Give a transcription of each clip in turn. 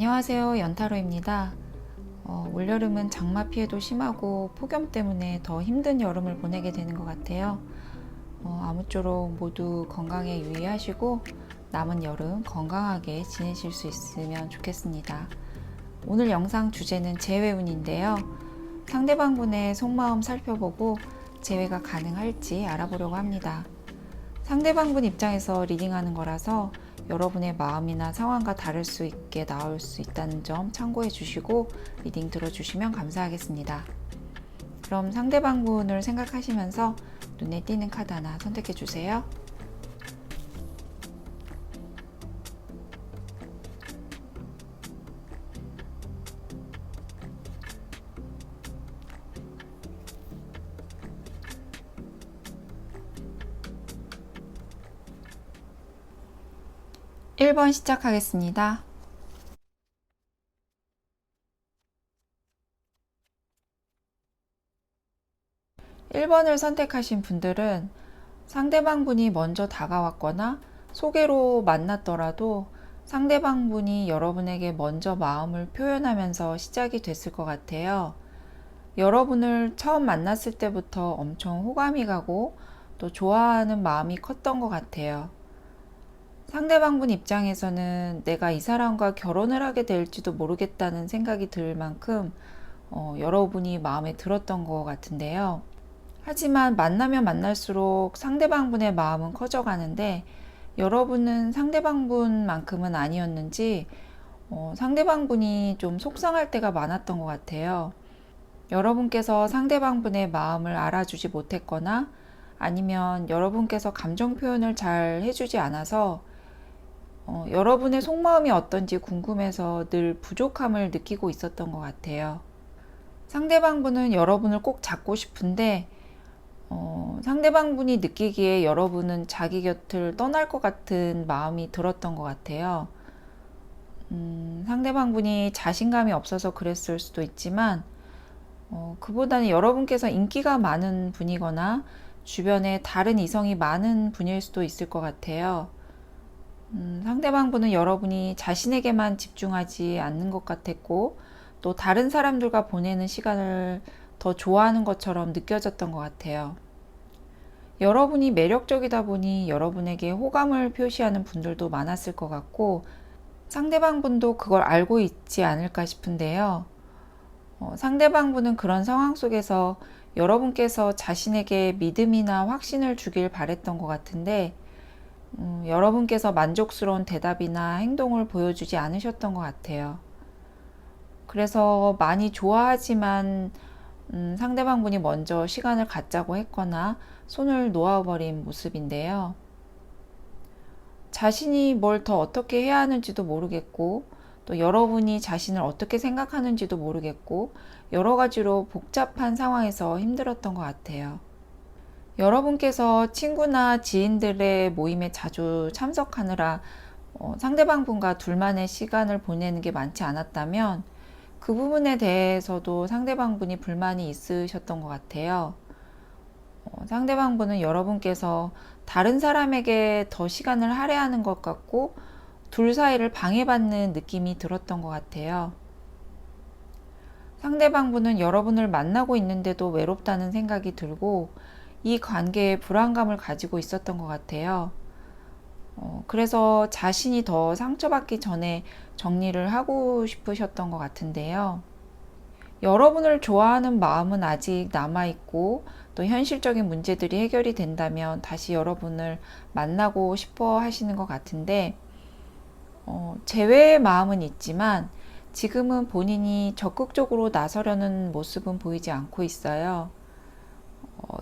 안녕하세요. 연타로입니다. 올여름은 장마 피해도 심하고 폭염 때문에 더 힘든 여름을 보내게 되는 것 같아요. 아무쪼록 모두 건강에 유의하시고 남은 여름 건강하게 지내실 수 있으면 좋겠습니다. 오늘 영상 주제는 재회운인데요. 상대방 분의 속마음 살펴보고 재회가 가능할지 알아보려고 합니다. 상대방 분 입장에서 리딩하는 거라서 여러분의 마음이나 상황과 다를 수 있게 나올 수 있다는 점 참고해 주시고 리딩 들어주시면 감사하겠습니다. 그럼 상대방 분을 생각하시면서 눈에 띄는 카드 하나 선택해 주세요. (1번) 시작하겠습니다. 1번을 선택하신 분들은 상대방 분이 먼저 다가왔거나 소개로 만났더라도 상대방 분이 여러분에게 먼저 마음을 표현하면서 시작이 됐을 것 같아요. 여러분을 처음 만났을 때부터 엄청 호감이 가고 또 좋아하는 마음이 컸던 것 같아요. 상대방 분 입장에서는 내가 이 사람과 결혼을 하게 될지도 모르겠다는 생각이 들 만큼 여러분이 마음에 들었던 것 같은데요. 하지만 만나면 만날수록 상대방 분의 마음은 커져가는데 여러분은 상대방 분만큼은 아니었는지 상대방 분이 좀 속상할 때가 많았던 것 같아요. 여러분께서 상대방 분의 마음을 알아주지 못했거나 아니면 여러분께서 감정 표현을 잘 해주지 않아서 여러분의 속마음이 어떤지 궁금해서 늘 부족함을 느끼고 있었던 것 같아요. 상대방 분은 여러분을 꼭 잡고 싶은데 상대방 분이 느끼기에 여러분은 자기 곁을 떠날 것 같은 마음이 들었던 것 같아요. 상대방 분이 자신감이 없어서 그랬을 수도 있지만 그보다는 여러분께서 인기가 많은 분이거나 주변에 다른 이성이 많은 분일 수도 있을 것 같아요. 상대방 분은 여러분이 자신에게만 집중하지 않는 것 같았고 또 다른 사람들과 보내는 시간을 더 좋아하는 것처럼 느껴졌던 것 같아요. 여러분이 매력적이다 보니 여러분에게 호감을 표시하는 분들도 많았을 것 같고 상대방 분도 그걸 알고 있지 않을까 싶은데요. 상대방 분은 그런 상황 속에서 여러분께서 자신에게 믿음이나 확신을 주길 바랬던 것 같은데 여러분께서 만족스러운 대답이나 행동을 보여주지 않으셨던 것 같아요. 그래서 많이 좋아하지만 상대방 분이 먼저 시간을 갖자고 했거나 손을 놓아버린 모습인데요. 자신이 뭘 더 어떻게 해야 하는지도 모르겠고 또 여러분이 자신을 어떻게 생각하는지도 모르겠고 여러 가지로 복잡한 상황에서 힘들었던 것 같아요. 여러분께서 친구나 지인들의 모임에 자주 참석하느라 상대방 분과 둘만의 시간을 보내는 게 많지 않았다면 그 부분에 대해서도 상대방 분이 불만이 있으셨던 것 같아요. 상대방 분은 여러분께서 다른 사람에게 더 시간을 할애하는 것 같고 둘 사이를 방해받는 느낌이 들었던 것 같아요. 상대방 분은 여러분을 만나고 있는데도 외롭다는 생각이 들고 이 관계에 불안감을 가지고 있었던 것 같아요. 그래서 자신이 더 상처받기 전에 정리를 하고 싶으셨던 것 같은데요. 여러분을 좋아하는 마음은 아직 남아있고 또 현실적인 문제들이 해결이 된다면 다시 여러분을 만나고 싶어 하시는 것 같은데 재회의 마음은 있지만 지금은 본인이 적극적으로 나서려는 모습은 보이지 않고 있어요.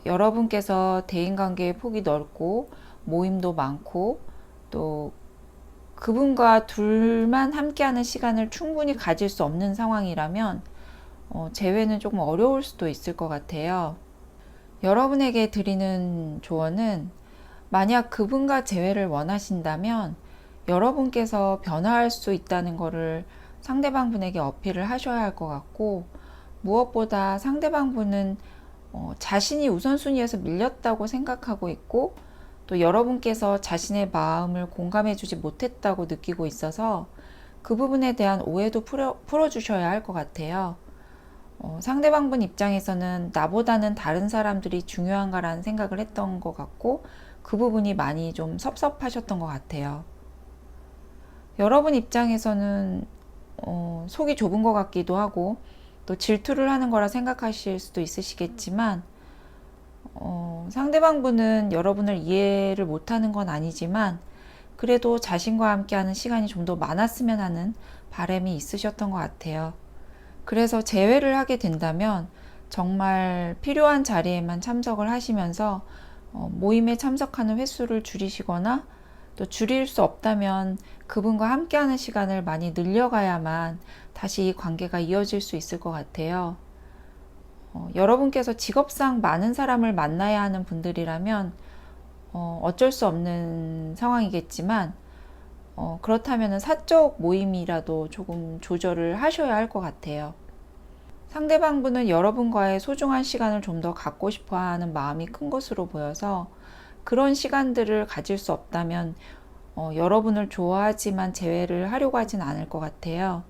여러분께서 대인관계의 폭이 넓고 모임도 많고 또 그분과 둘만 함께하는 시간을 충분히 가질 수 없는 상황이라면 재회는 조금 어려울 수도 있을 것 같아요. 여러분에게 드리는 조언은 만약 그분과 재회를 원하신다면 여러분께서 변화할 수 있다는 것을 상대방 분에게 어필을 하셔야 할 것 같고 무엇보다 상대방 분은 자신이 우선순위에서 밀렸다고 생각하고 있고 또 여러분께서 자신의 마음을 공감해 주지 못했다고 느끼고 있어서 그 부분에 대한 오해도 풀어주셔야 할 것 같아요. 상대방분 입장에서는 나보다는 다른 사람들이 중요한가라는 생각을 했던 것 같고, 그 부분이 많이 좀 섭섭하셨던 것 같아요. 여러분 입장에서는 속이 좁은 것 같기도 하고, 또 질투를 하는 거라 생각하실 수도 있으시겠지만, 상대방분은 여러분을 이해를 못하는 건 아니지만, 그래도 자신과 함께하는 시간이 좀 더 많았으면 하는 바람이 있으셨던 것 같아요. 그래서 재회를 하게 된다면 정말 필요한 자리에만 참석을 하시면서 모임에 참석하는 횟수를 줄이시거나, 또 줄일 수 없다면 그분과 함께하는 시간을 많이 늘려가야만 다시 이 관계가 이어질 수 있을 것 같아요. 여러분께서 직업상 많은 사람을 만나야 하는 분들이라면 어쩔 수 없는 상황이겠지만, 그렇다면 사적 모임이라도 조금 조절을 하셔야 할 것 같아요. 상대방분은 여러분과의 소중한 시간을 좀 더 갖고 싶어 하는 마음이 큰 것으로 보여서, 그런 시간들을 가질 수 없다면 여러분을 좋아하지만 재회를 하려고 하진 않을 것 같아요.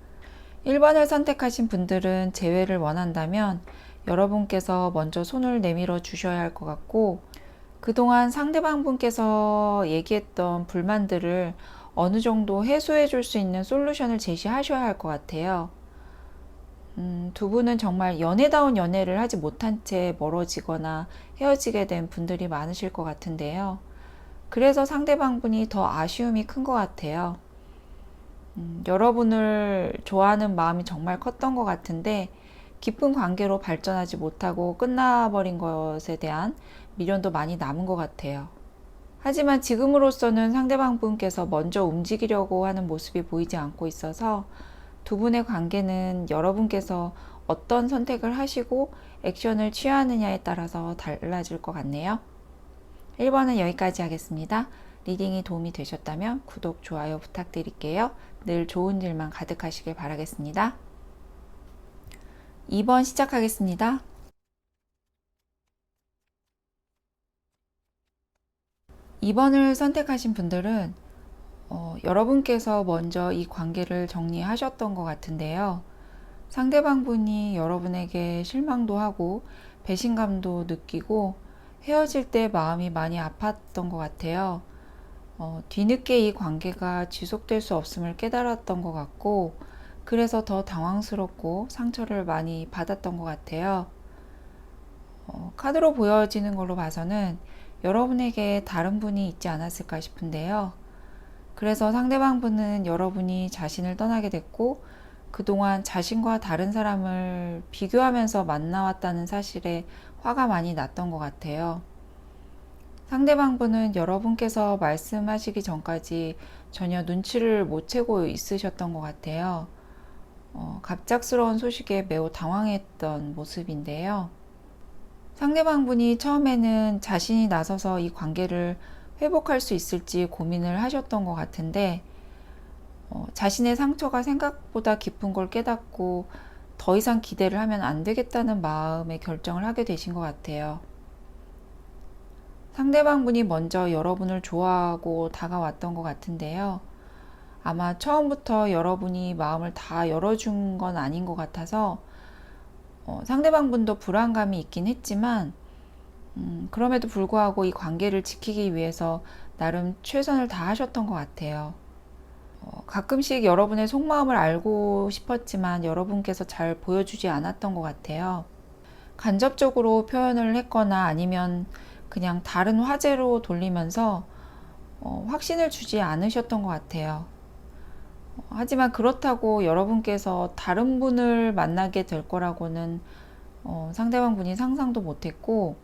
1번을 선택하신 분들은 재회를 원한다면 여러분께서 먼저 손을 내밀어 주셔야 할 것 같고, 그동안 상대방분께서 얘기했던 불만들을 어느 정도 해소해 줄 수 있는 솔루션을 제시하셔야 할 것 같아요. 두 분은 정말 연애다운 연애를 하지 못한 채 멀어지거나 헤어지게 된 분들이 많으실 것 같은데요. 그래서 상대방분이 더 아쉬움이 큰 것 같아요. 여러분을 좋아하는 마음이 정말 컸던 것 같은데, 깊은 관계로 발전하지 못하고 끝나버린 것에 대한 미련도 많이 남은 것 같아요. 하지만 지금으로서는 상대방분께서 먼저 움직이려고 하는 모습이 보이지 않고 있어서, 두 분의 관계는 여러분께서 어떤 선택을 하시고 액션을 취하느냐에 따라서 달라질 것 같네요. 1번은 여기까지 하겠습니다. 리딩이 도움이 되셨다면 구독, 좋아요 부탁드릴게요. 늘 좋은 일만 가득하시길 바라겠습니다. 2번 시작하겠습니다. 2번을 선택하신 분들은 여러분께서 먼저 이 관계를 정리하셨던 것 같은데요. 상대방분이 여러분에게 실망도 하고 배신감도 느끼고 헤어질 때 마음이 많이 아팠던 것 같아요. 뒤늦게 이 관계가 지속될 수 없음을 깨달았던 것 같고, 그래서 더 당황스럽고 상처를 많이 받았던 것 같아요. 카드로 보여지는 걸로 봐서는 여러분에게 다른 분이 있지 않았을까 싶은데요. 그래서 상대방분은 여러분이 자신을 떠나게 됐고, 그동안 자신과 다른 사람을 비교하면서 만나왔다는 사실에 화가 많이 났던 것 같아요. 상대방분은 여러분께서 말씀하시기 전까지 전혀 눈치를 못 채고 있으셨던 것 같아요. 갑작스러운 소식에 매우 당황했던 모습인데요. 상대방분이 처음에는 자신이 나서서 이 관계를 회복할 수 있을지 고민을 하셨던 것 같은데, 자신의 상처가 생각보다 깊은 걸 깨닫고 더 이상 기대를 하면 안 되겠다는 마음의 결정을 하게 되신 것 같아요. 상대방분이 먼저 여러분을 좋아하고 다가왔던 것 같은데요. 아마 처음부터 여러분이 마음을 다 열어준 건 아닌 것 같아서 상대방분도 불안감이 있긴 했지만, 그럼에도 불구하고 이 관계를 지키기 위해서 나름 최선을 다하셨던 것 같아요. 가끔씩 여러분의 속마음을 알고 싶었지만 여러분께서 잘 보여주지 않았던 것 같아요. 간접적으로 표현을 했거나 아니면 그냥 다른 화제로 돌리면서 확신을 주지 않으셨던 것 같아요. 하지만 그렇다고 여러분께서 다른 분을 만나게 될 거라고는 상대방 분이 상상도 못했고,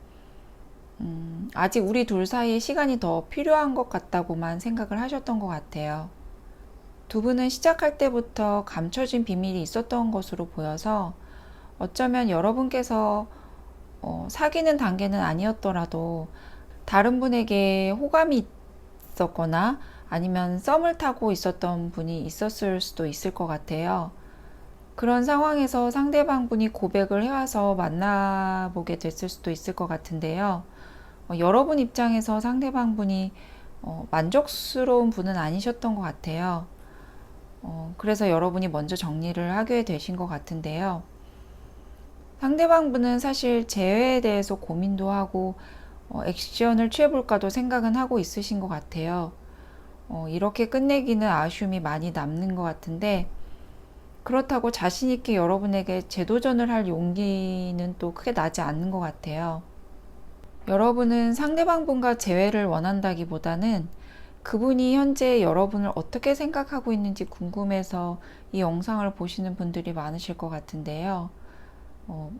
아직 우리 둘 사이에 시간이 더 필요한 것 같다고만 생각을 하셨던 것 같아요. 두 분은 시작할 때부터 감춰진 비밀이 있었던 것으로 보여서, 어쩌면 여러분께서 사귀는 단계는 아니었더라도 다른 분에게 호감이 있었거나 아니면 썸을 타고 있었던 분이 있었을 수도 있을 것 같아요. 그런 상황에서 상대방 분이 고백을 해와서 만나보게 됐을 수도 있을 것 같은데요. 여러분 입장에서 상대방 분이 만족스러운 분은 아니셨던 것 같아요. 그래서 여러분이 먼저 정리를 하게 되신 것 같은데요. 상대방분은 사실 재회에 대해서 고민도 하고 액션을 취해볼까도 생각은 하고 있으신 것 같아요. 이렇게 끝내기는 아쉬움이 많이 남는 것 같은데, 그렇다고 자신있게 여러분에게 재도전을 할 용기는 또 크게 나지 않는 것 같아요. 여러분은 상대방분과 재회를 원한다기보다는 그분이 현재 여러분을 어떻게 생각하고 있는지 궁금해서 이 영상을 보시는 분들이 많으실 것 같은데요.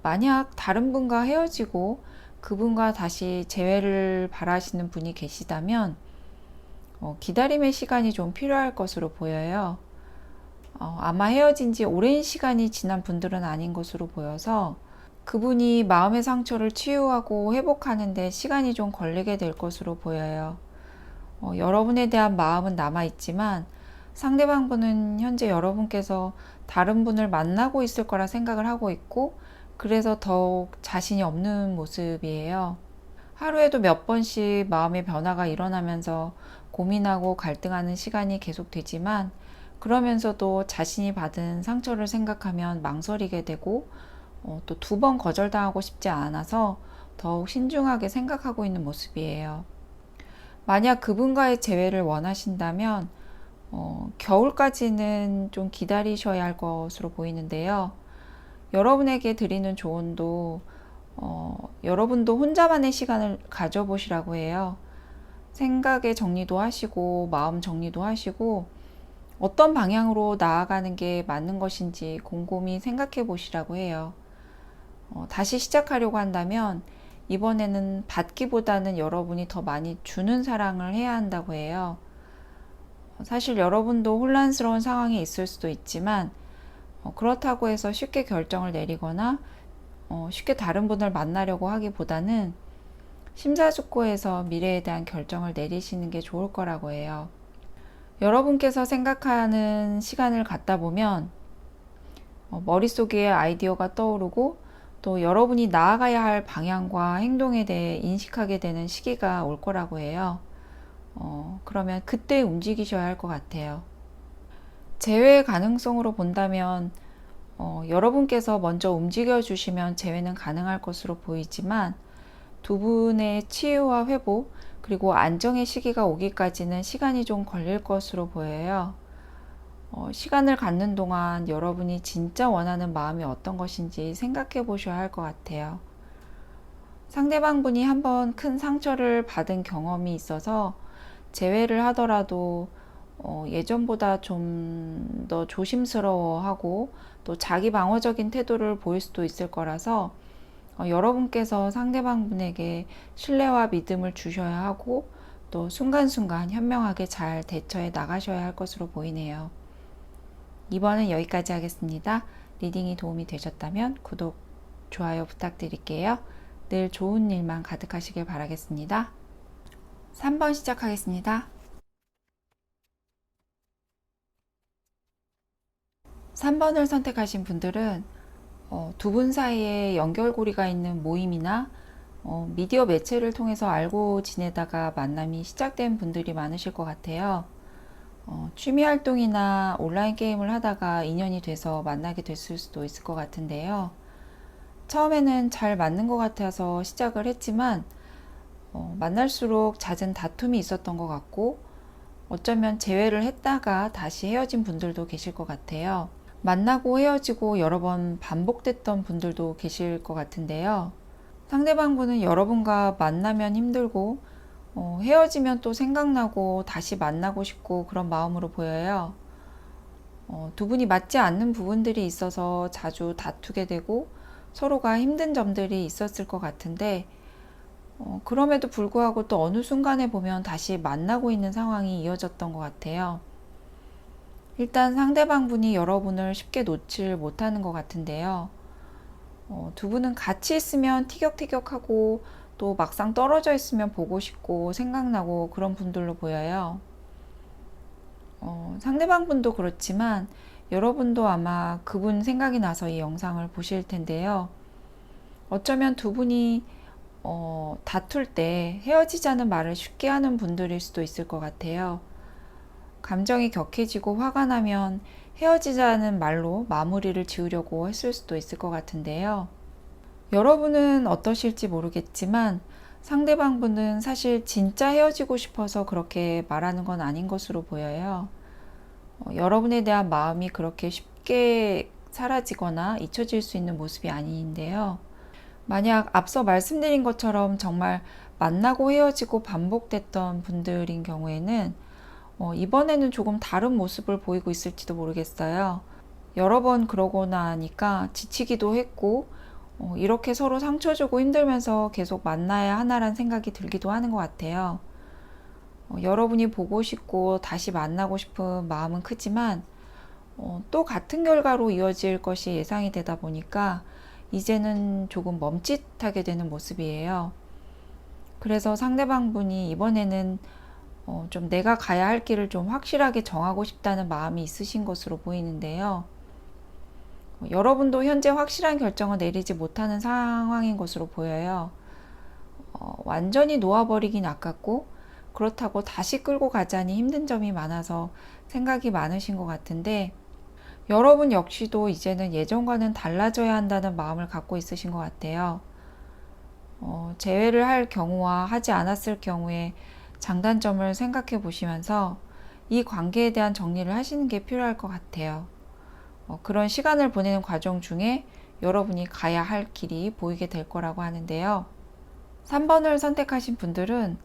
만약 다른 분과 헤어지고 그분과 다시 재회를 바라시는 분이 계시다면 기다림의 시간이 좀 필요할 것으로 보여요. 아마 헤어진 지 오랜 시간이 지난 분들은 아닌 것으로 보여서 그분이 마음의 상처를 치유하고 회복하는데 시간이 좀 걸리게 될 것으로 보여요. 여러분에 대한 마음은 남아있지만 상대방분은 현재 여러분께서 다른 분을 만나고 있을 거라 생각을 하고 있고, 그래서 더욱 자신이 없는 모습이에요. 하루에도 몇 번씩 마음의 변화가 일어나면서 고민하고 갈등하는 시간이 계속되지만, 그러면서도 자신이 받은 상처를 생각하면 망설이게 되고, 또 두 번 거절당하고 싶지 않아서 더욱 신중하게 생각하고 있는 모습이에요. 만약 그분과의 재회를 원하신다면 겨울까지는 좀 기다리셔야 할 것으로 보이는데요. 여러분에게 드리는 조언도 여러분도 혼자만의 시간을 가져보시라고 해요. 생각의 정리도 하시고 마음 정리도 하시고 어떤 방향으로 나아가는 게 맞는 것인지 곰곰이 생각해 보시라고 해요. 다시 시작하려고 한다면 이번에는 받기보다는 여러분이 더 많이 주는 사랑을 해야 한다고 해요. 사실 여러분도 혼란스러운 상황에 있을 수도 있지만 그렇다고 해서 쉽게 결정을 내리거나 쉽게 다른 분을 만나려고 하기보다는 심사숙고해서 미래에 대한 결정을 내리시는 게 좋을 거라고 해요. 여러분께서 생각하는 시간을 갖다 보면 머릿속에 아이디어가 떠오르고 또 여러분이 나아가야 할 방향과 행동에 대해 인식하게 되는 시기가 올 거라고 해요. 그러면 그때 움직이셔야 할 것 같아요. 재회의 가능성으로 본다면 여러분께서 먼저 움직여 주시면 재회는 가능할 것으로 보이지만 두 분의 치유와 회복 그리고 안정의 시기가 오기까지는 시간이 좀 걸릴 것으로 보여요. 시간을 갖는 동안 여러분이 진짜 원하는 마음이 어떤 것인지 생각해 보셔야 할 것 같아요. 상대방 분이 한번 큰 상처를 받은 경험이 있어서 재회를 하더라도 예전보다 좀 더 조심스러워하고 또 자기 방어적인 태도를 보일 수도 있을 거라서 여러분께서 상대방 분에게 신뢰와 믿음을 주셔야 하고 또 순간순간 현명하게 잘 대처해 나가셔야 할 것으로 보이네요. 이번은 여기까지 하겠습니다. 리딩이 도움이 되셨다면 구독, 좋아요 부탁드릴게요. 늘 좋은 일만 가득하시길 바라겠습니다. 3번 시작하겠습니다. 3번을 선택하신 분들은 두 분 사이에 연결고리가 있는 모임이나 미디어 매체를 통해서 알고 지내다가 만남이 시작된 분들이 많으실 것 같아요. 취미 활동이나 온라인 게임을 하다가 인연이 돼서 만나게 됐을 수도 있을 것 같은데요. 처음에는 잘 맞는 것 같아서 시작을 했지만 만날수록 잦은 다툼이 있었던 것 같고 어쩌면 재회를 했다가 다시 헤어진 분들도 계실 것 같아요. 만나고 헤어지고 여러 번 반복됐던 분들도 계실 것 같은데요. 상대방분은 여러분과 만나면 힘들고 헤어지면 또 생각나고 다시 만나고 싶고 그런 마음으로 보여요. 두 분이 맞지 않는 부분들이 있어서 자주 다투게 되고 서로가 힘든 점들이 있었을 것 같은데 그럼에도 불구하고 또 어느 순간에 보면 다시 만나고 있는 상황이 이어졌던 것 같아요. 일단 상대방분이 여러분을 쉽게 놓질 못하는 것 같은데요. 두 분은 같이 있으면 티격태격하고 또 막상 떨어져 있으면 보고 싶고 생각나고 그런 분들로 보여요. 상대방분도 그렇지만 여러분도 아마 그분 생각이 나서 이 영상을 보실 텐데요. 어쩌면 두 분이 다툴 때 헤어지자는 말을 쉽게 하는 분들일 수도 있을 것 같아요. 감정이 격해지고 화가 나면 헤어지자는 말로 마무리를 지으려고 했을 수도 있을 것 같은데요. 여러분은 어떠실지 모르겠지만 상대방분은 사실 진짜 헤어지고 싶어서 그렇게 말하는 건 아닌 것으로 보여요. 여러분에 대한 마음이 그렇게 쉽게 사라지거나 잊혀질 수 있는 모습이 아닌데요. 만약 앞서 말씀드린 것처럼 정말 만나고 헤어지고 반복됐던 분들인 경우에는 이번에는 조금 다른 모습을 보이고 있을지도 모르겠어요. 여러 번 그러고 나니까 지치기도 했고, 이렇게 서로 상처 주고 힘들면서 계속 만나야 하나란 생각이 들기도 하는 것 같아요. 여러분이 보고 싶고 다시 만나고 싶은 마음은 크지만, 또 같은 결과로 이어질 것이 예상이 되다 보니까 이제는 조금 멈칫하게 되는 모습이에요. 그래서 상대방분이 이번에는 좀 내가 가야 할 길을 좀 확실하게 정하고 싶다는 마음이 있으신 것으로 보이는데요. 여러분도 현재 확실한 결정을 내리지 못하는 상황인 것으로 보여요. 완전히 놓아버리긴 아깝고 그렇다고 다시 끌고 가자니 힘든 점이 많아서 생각이 많으신 것 같은데, 여러분 역시도 이제는 예전과는 달라져야 한다는 마음을 갖고 있으신 것 같아요. 재회를 할 경우와 하지 않았을 경우에 장단점을 생각해 보시면서 이 관계에 대한 정리를 하시는 게 필요할 것 같아요. 그런 시간을 보내는 과정 중에 여러분이 가야 할 길이 보이게 될 거라고 하는데요. 3번을 선택하신 분들은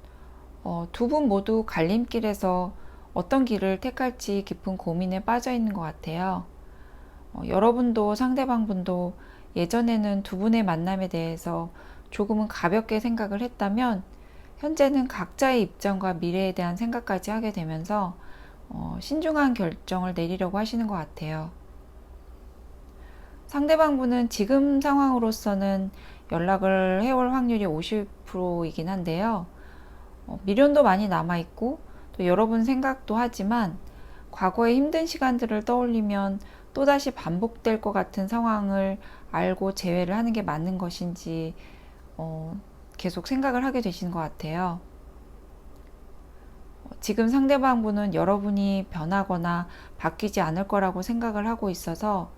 두 분 모두 갈림길에서 어떤 길을 택할지 깊은 고민에 빠져 있는 것 같아요. 여러분도 상대방분도 예전에는 두 분의 만남에 대해서 조금은 가볍게 생각을 했다면 현재는 각자의 입장과 미래에 대한 생각까지 하게 되면서 신중한 결정을 내리려고 하시는 것 같아요. 상대방분은 지금 상황으로서는 연락을 해올 확률이 50%이긴 한데요. 미련도 많이 남아있고 또 여러분 생각도 하지만 과거의 힘든 시간들을 떠올리면 또다시 반복될 것 같은 상황을 알고 재회를 하는 게 맞는 것인지 계속 생각을 하게 되시는 것 같아요. 지금 상대방분은 여러분이 변하거나 바뀌지 않을 거라고 생각을 하고 있어서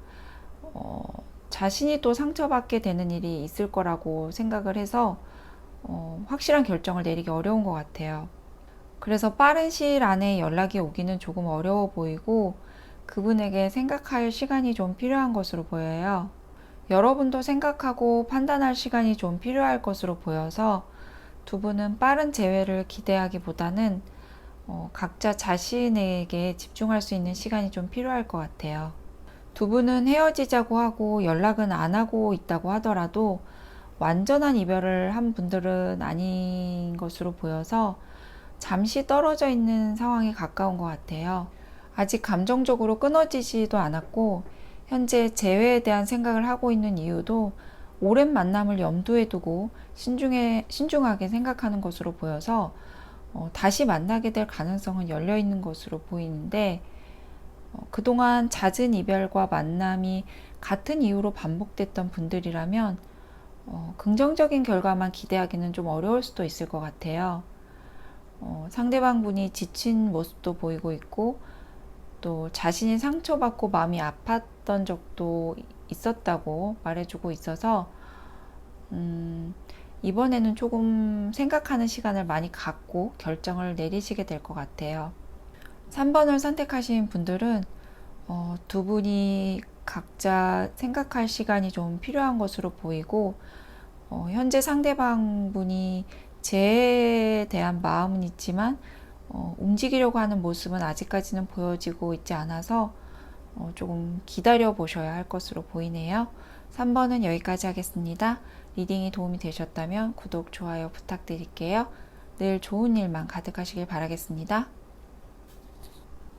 자신이 또 상처받게 되는 일이 있을 거라고 생각을 해서 확실한 결정을 내리기 어려운 것 같아요. 그래서 빠른 시일 안에 연락이 오기는 조금 어려워 보이고 그분에게 생각할 시간이 좀 필요한 것으로 보여요. 여러분도 생각하고 판단할 시간이 좀 필요할 것으로 보여서 두 분은 빠른 재회를 기대하기보다는 각자 자신에게 집중할 수 있는 시간이 좀 필요할 것 같아요. 두 분은 헤어지자고 하고 연락은 안 하고 있다고 하더라도 완전한 이별을 한 분들은 아닌 것으로 보여서 잠시 떨어져 있는 상황에 가까운 것 같아요. 아직 감정적으로 끊어지지도 않았고 현재 재회에 대한 생각을 하고 있는 이유도 오랜 만남을 염두에 두고 신중하게 생각하는 것으로 보여서 다시 만나게 될 가능성은 열려 있는 것으로 보이는데, 그동안 잦은 이별과 만남이 같은 이유로 반복됐던 분들이라면 긍정적인 결과만 기대하기는 좀 어려울 수도 있을 것 같아요. 상대방 분이 지친 모습도 보이고 있고 또 자신이 상처받고 마음이 아팠던 적도 있었다고 말해주고 있어서 이번에는 조금 생각하는 시간을 많이 갖고 결정을 내리시게 될 것 같아요. 3번을 선택하신 분들은 두 분이 각자 생각할 시간이 좀 필요한 것으로 보이고 현재 상대방 분이 재에 대한 마음은 있지만 움직이려고 하는 모습은 아직까지는 보여지고 있지 않아서 조금 기다려 보셔야 할 것으로 보이네요. 3번은 여기까지 하겠습니다. 리딩이 도움이 되셨다면 구독, 좋아요 부탁드릴게요. 늘 좋은 일만 가득하시길 바라겠습니다.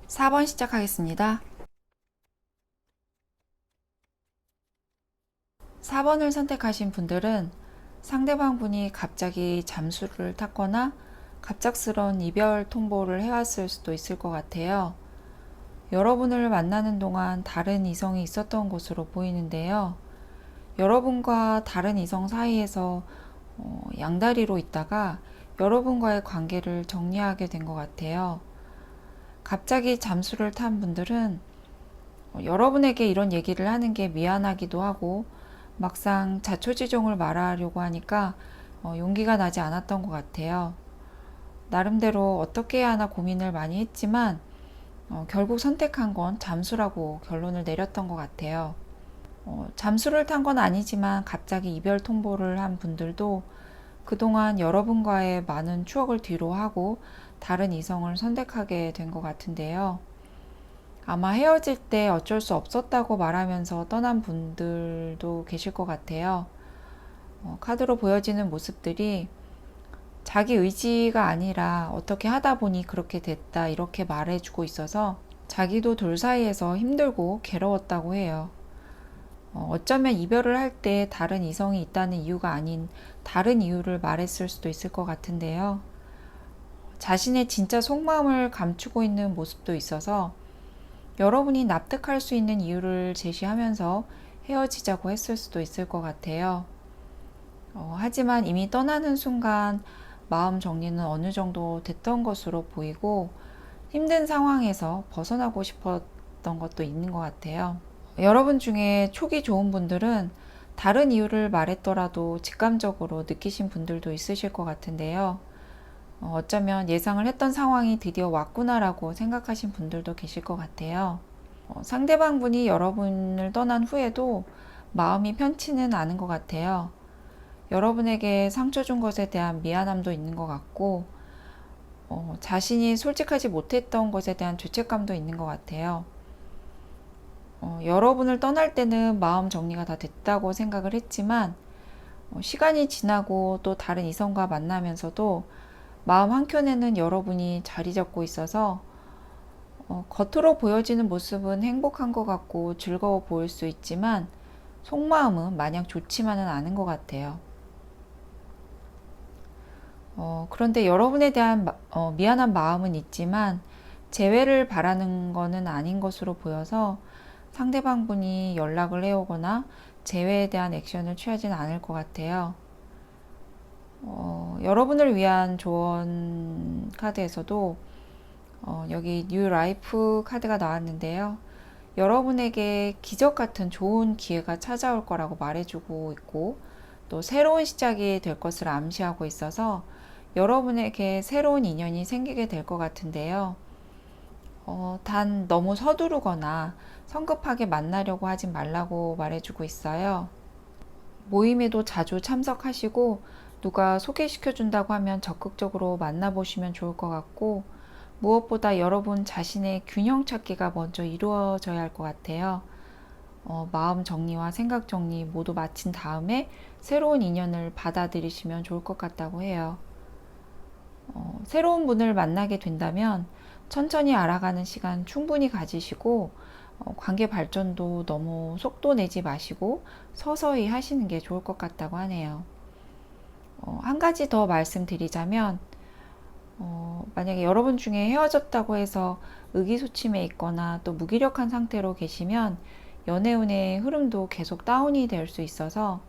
4번 시작하겠습니다. 4번을 선택하신 분들은 상대방 분이 갑자기 잠수를 탔거나 갑작스런 이별 통보를 해왔을 수도 있을 것 같아요. 여러분을 만나는 동안 다른 이성이 있었던 것으로 보이는데요. 여러분과 다른 이성 사이에서 양다리로 있다가 여러분과의 관계를 정리하게 된 것 같아요. 갑자기 잠수를 탄 분들은 여러분에게 이런 얘기를 하는 게 미안하기도 하고 막상 자초지종을 말하려고 하니까 용기가 나지 않았던 것 같아요. 나름대로 어떻게 해야 하나 고민을 많이 했지만 결국 선택한 건 잠수라고 결론을 내렸던 것 같아요. 잠수를 탄 건 아니지만 갑자기 이별 통보를 한 분들도 그동안 여러분과의 많은 추억을 뒤로하고 다른 이성을 선택하게 된 것 같은데요. 아마 헤어질 때 어쩔 수 없었다고 말하면서 떠난 분들도 계실 것 같아요. 카드로 보여지는 모습들이 자기 의지가 아니라 어떻게 하다 보니 그렇게 됐다 이렇게 말해주고 있어서 자기도 둘 사이에서 힘들고 괴로웠다고 해요. 어쩌면 이별을 할 때 다른 이성이 있다는 이유가 아닌 다른 이유를 말했을 수도 있을 것 같은데요. 자신의 진짜 속마음을 감추고 있는 모습도 있어서 여러분이 납득할 수 있는 이유를 제시하면서 헤어지자고 했을 수도 있을 것 같아요. 하지만 이미 떠나는 순간 마음 정리는 어느 정도 됐던 것으로 보이고 힘든 상황에서 벗어나고 싶었던 것도 있는 것 같아요. 여러분 중에 촉이 좋은 분들은 다른 이유를 말했더라도 직감적으로 느끼신 분들도 있으실 것 같은데요. 어쩌면 예상을 했던 상황이 드디어 왔구나라고 생각하신 분들도 계실 것 같아요. 상대방 분이 여러분을 떠난 후에도 마음이 편치는 않은 것 같아요. 여러분에게 상처 준 것에 대한 미안함도 있는 것 같고, 자신이 솔직하지 못했던 것에 대한 죄책감도 있는 것 같아요. 여러분을 떠날 때는 마음 정리가 다 됐다고 생각을 했지만, 시간이 지나고 또 다른 이성과 만나면서도 마음 한켠에는 여러분이 자리 잡고 있어서 겉으로 보여지는 모습은 행복한 것 같고 즐거워 보일 수 있지만 속마음은 마냥 좋지만은 않은 것 같아요. 그런데 여러분에 대한 미안한 마음은 있지만 재회를 바라는 것은 아닌 것으로 보여서 상대방 분이 연락을 해오거나 재회에 대한 액션을 취하지는 않을 것 같아요. 여러분을 위한 조언 카드에서도 여기 뉴 라이프 카드가 나왔는데요. 여러분에게 기적 같은 좋은 기회가 찾아올 거라고 말해주고 있고 또 새로운 시작이 될 것을 암시하고 있어서 여러분에게 새로운 인연이 생기게 될 것 같은데요. 단 너무 서두르거나 성급하게 만나려고 하지 말라고 말해주고 있어요. 모임에도 자주 참석하시고 누가 소개시켜 준다고 하면 적극적으로 만나보시면 좋을 것 같고 무엇보다 여러분 자신의 균형 찾기가 먼저 이루어져야 할 것 같아요. 마음 정리와 생각 정리 모두 마친 다음에 새로운 인연을 받아들이시면 좋을 것 같다고 해요. 새로운 분을 만나게 된다면 천천히 알아가는 시간 충분히 가지시고 관계 발전도 너무 속도 내지 마시고 서서히 하시는 게 좋을 것 같다고 하네요. 한 가지 더 말씀드리자면 만약에 여러분 중에 헤어졌다고 해서 의기소침해 있거나 또 무기력한 상태로 계시면 연애운의 흐름도 계속 다운이 될 수 있어서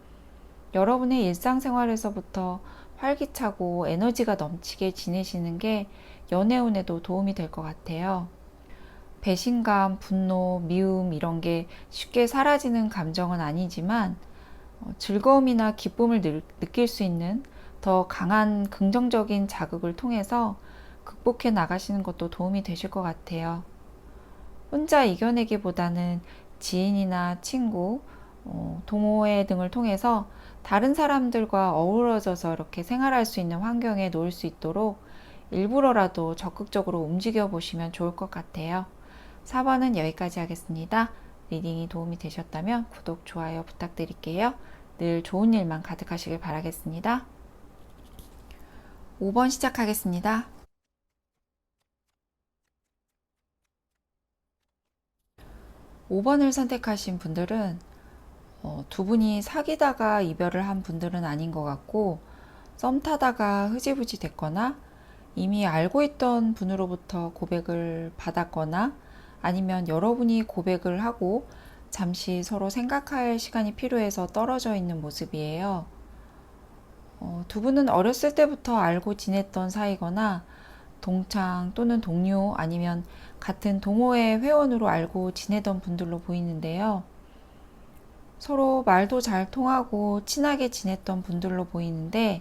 여러분의 일상생활에서부터 활기차고 에너지가 넘치게 지내시는 게 연애운에도 도움이 될 것 같아요. 배신감, 분노, 미움 이런 게 쉽게 사라지는 감정은 아니지만 즐거움이나 기쁨을 느낄 수 있는 더 강한 긍정적인 자극을 통해서 극복해 나가시는 것도 도움이 되실 것 같아요. 혼자 이겨내기보다는 지인이나 친구, 동호회 등을 통해서 다른 사람들과 어우러져서 이렇게 생활할 수 있는 환경에 놓일 수 있도록 일부러라도 적극적으로 움직여 보시면 좋을 것 같아요. 4번은 여기까지 하겠습니다. 리딩이 도움이 되셨다면 구독, 좋아요 부탁드릴게요. 늘 좋은 일만 가득하시길 바라겠습니다. 5번 시작하겠습니다. 5번을 선택하신 분들은 두 분이 사귀다가 이별을 한 분들은 아닌 것 같고 썸 타다가 흐지부지 됐거나 이미 알고 있던 분으로부터 고백을 받았거나 아니면 여러분이 고백을 하고 잠시 서로 생각할 시간이 필요해서 떨어져 있는 모습이에요. 두 분은 어렸을 때부터 알고 지냈던 사이거나 동창 또는 동료 아니면 같은 동호회 회원으로 알고 지내던 분들로 보이는데요. 서로 말도 잘 통하고 친하게 지냈던 분들로 보이는데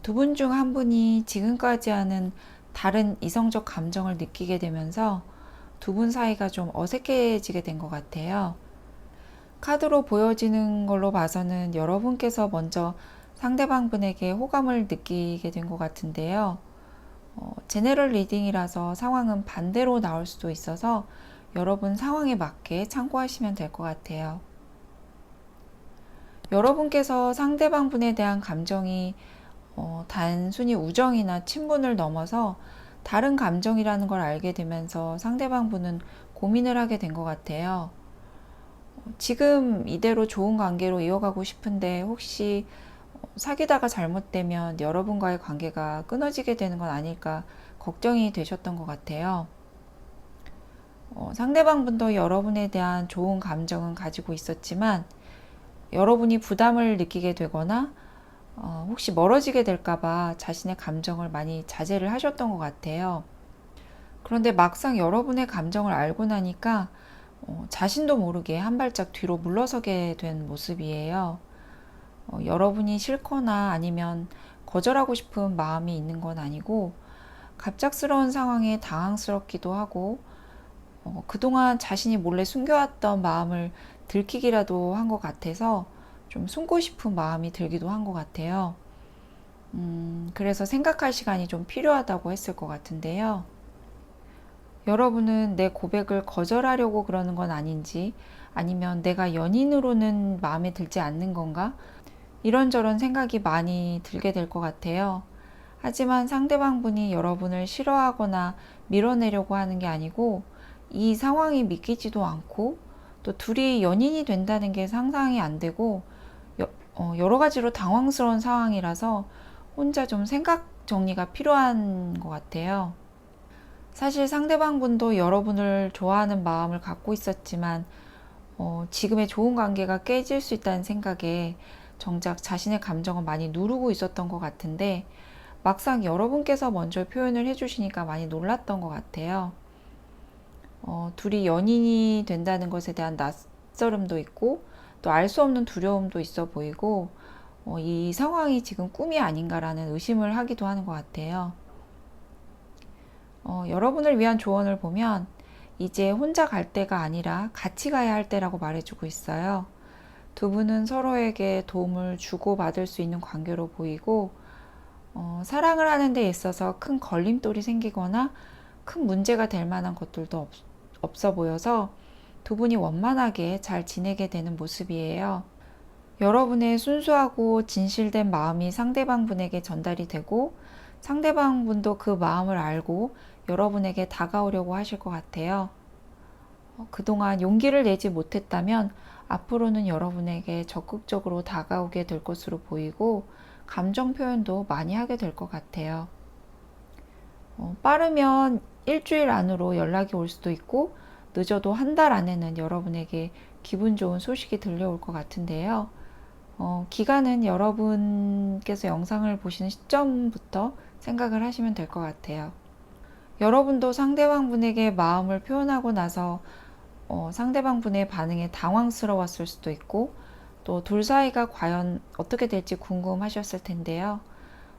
두 분 중 한 분이 지금까지와는 다른 이성적 감정을 느끼게 되면서 두 분 사이가 좀 어색해지게 된 것 같아요. 카드로 보여지는 걸로 봐서는 여러분께서 먼저 상대방 분에게 호감을 느끼게 된 것 같은데요. 제네럴 리딩이라서 상황은 반대로 나올 수도 있어서 여러분 상황에 맞게 참고하시면 될 것 같아요. 여러분께서 상대방 분에 대한 감정이 단순히 우정이나 친분을 넘어서 다른 감정이라는 걸 알게 되면서 상대방 분은 고민을 하게 된 것 같아요. 지금 이대로 좋은 관계로 이어가고 싶은데 혹시 사귀다가 잘못되면 여러분과의 관계가 끊어지게 되는 건 아닐까 걱정이 되셨던 것 같아요. 상대방 분도 여러분에 대한 좋은 감정은 가지고 있었지만 여러분이 부담을 느끼게 되거나 혹시 멀어지게 될까봐 자신의 감정을 많이 자제를 하셨던 것 같아요. 그런데 막상 여러분의 감정을 알고 나니까 자신도 모르게 한 발짝 뒤로 물러서게 된 모습이에요. 여러분이 싫거나 아니면 거절하고 싶은 마음이 있는 건 아니고 갑작스러운 상황에 당황스럽기도 하고 그동안 자신이 몰래 숨겨왔던 마음을 들키기라도 한 것 같아서 좀 숨고 싶은 마음이 들기도 한 것 같아요. 그래서 생각할 시간이 좀 필요하다고 했을 것 같은데요. 여러분은 내 고백을 거절하려고 그러는 건 아닌지 아니면 내가 연인으로는 마음에 들지 않는 건가? 이런저런 생각이 많이 들게 될 것 같아요. 하지만 상대방 분이 여러분을 싫어하거나 밀어내려고 하는 게 아니고 이 상황이 믿기지도 않고 또 둘이 연인이 된다는 게 상상이 안 되고 여러 가지로 당황스러운 상황이라서 혼자 좀 생각 정리가 필요한 것 같아요. 사실 상대방 분도 여러분을 좋아하는 마음을 갖고 있었지만 지금의 좋은 관계가 깨질 수 있다는 생각에 정작 자신의 감정을 많이 누르고 있었던 것 같은데 막상 여러분께서 먼저 표현을 해주시니까 많이 놀랐던 것 같아요. 둘이 연인이 된다는 것에 대한 낯설음도 있고 또 알 수 없는 두려움도 있어 보이고 이 상황이 지금 꿈이 아닌가라는 의심을 하기도 하는 것 같아요. 여러분을 위한 조언을 보면 이제 혼자 갈 때가 아니라 같이 가야 할 때라고 말해주고 있어요. 두 분은 서로에게 도움을 주고받을 수 있는 관계로 보이고 사랑을 하는 데 있어서 큰 걸림돌이 생기거나 큰 문제가 될 만한 것들도 없어 보여서 두 분이 원만하게 잘 지내게 되는 모습이에요. 여러분의 순수하고 진실된 마음이 상대방 분에게 전달이 되고 상대방 분도 그 마음을 알고 여러분에게 다가오려고 하실 것 같아요. 그동안 용기를 내지 못했다면 앞으로는 여러분에게 적극적으로 다가오게 될 것으로 보이고 감정 표현도 많이 하게 될 것 같아요. 빠르면 일주일 안으로 연락이 올 수도 있고 늦어도 한 달 안에는 여러분에게 기분 좋은 소식이 들려올 것 같은데요. 기간은 여러분께서 영상을 보시는 시점부터 생각을 하시면 될 것 같아요. 여러분도 상대방 분에게 마음을 표현하고 나서 상대방 분의 반응에 당황스러웠을 수도 있고 또 둘 사이가 과연 어떻게 될지 궁금하셨을 텐데요.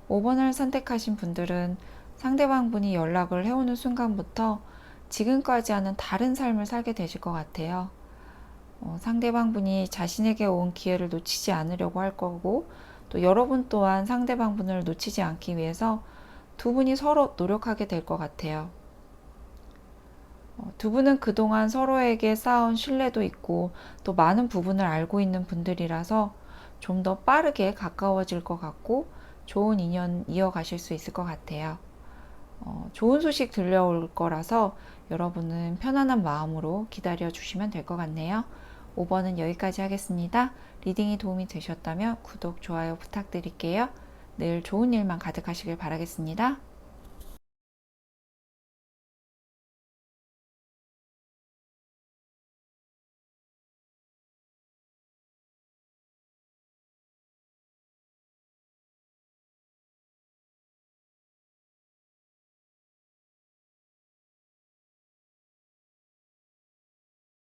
5번을 선택하신 분들은 상대방 분이 연락을 해오는 순간부터 지금까지와는 다른 삶을 살게 되실 것 같아요. 상대방 분이 자신에게 온 기회를 놓치지 않으려고 할 거고 또 여러분 또한 상대방 분을 놓치지 않기 위해서 두 분이 서로 노력하게 될 것 같아요. 두 분은 그동안 서로에게 쌓은 신뢰도 있고 또 많은 부분을 알고 있는 분들이라서 좀 더 빠르게 가까워질 것 같고 좋은 인연 이어가실 수 있을 것 같아요. 좋은 소식 들려올 거라서 여러분은 편안한 마음으로 기다려 주시면 될 것 같네요. 5번은 여기까지 하겠습니다. 리딩이 도움이 되셨다면 구독, 좋아요 부탁드릴게요. 늘 좋은 일만 가득하시길 바라겠습니다.